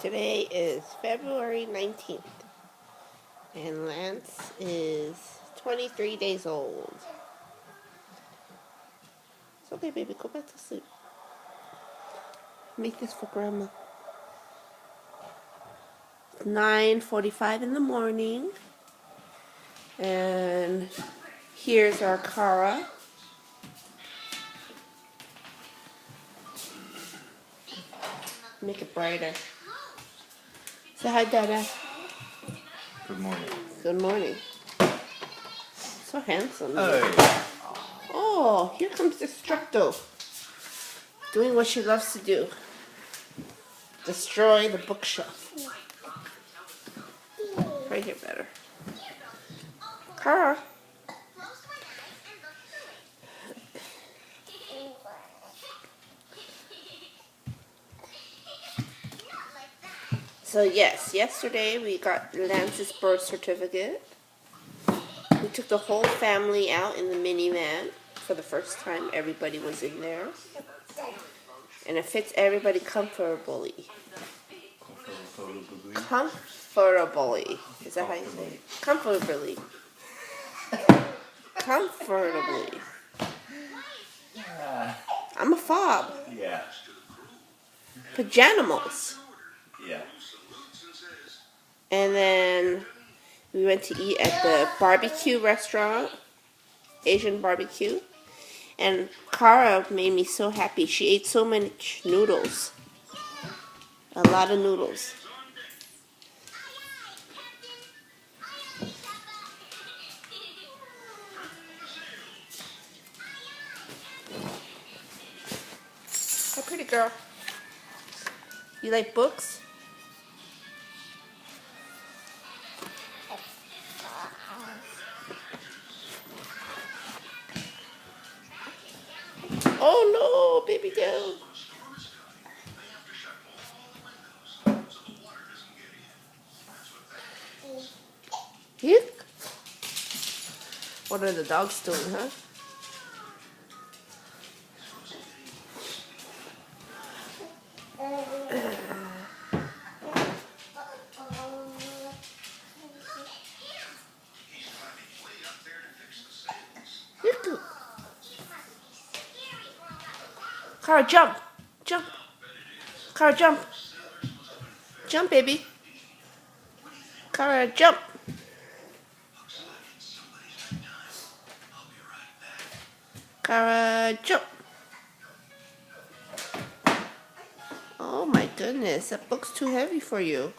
Today is February 19th, and Lance is 23 days old. It's okay, baby. Go back to sleep. Make this for Grandma. It's 9:45 in the morning, and here's our Kara. Make it brighter. Say hi, Dada. Good morning. Good morning. So handsome. Hey. Oh, here comes Destructo. Doing what she loves to do. Destroy the bookshelf. Right here better. Kara. So yes, yesterday we got Lance's birth certificate. We took the whole family out in the minivan for the first time. Everybody was in there. And it fits everybody comfortably. Comfortably. Is that how you say it? Comfortably. Comfortably. I'm a fob. Yeah. Pajanimals. Yeah. And then we went to eat at the barbecue restaurant, Asian barbecue. And Kara made me so happy. She ate so much noodles. A lot of noodles. Hi, pretty girl. You like books? Oh no, baby down. Yuck. What are the dogs doing, huh? Yuck. Kara, jump. Jump. Kara, jump. Jump, baby. Kara, jump. Kara, jump. Oh my goodness, that book's too heavy for you.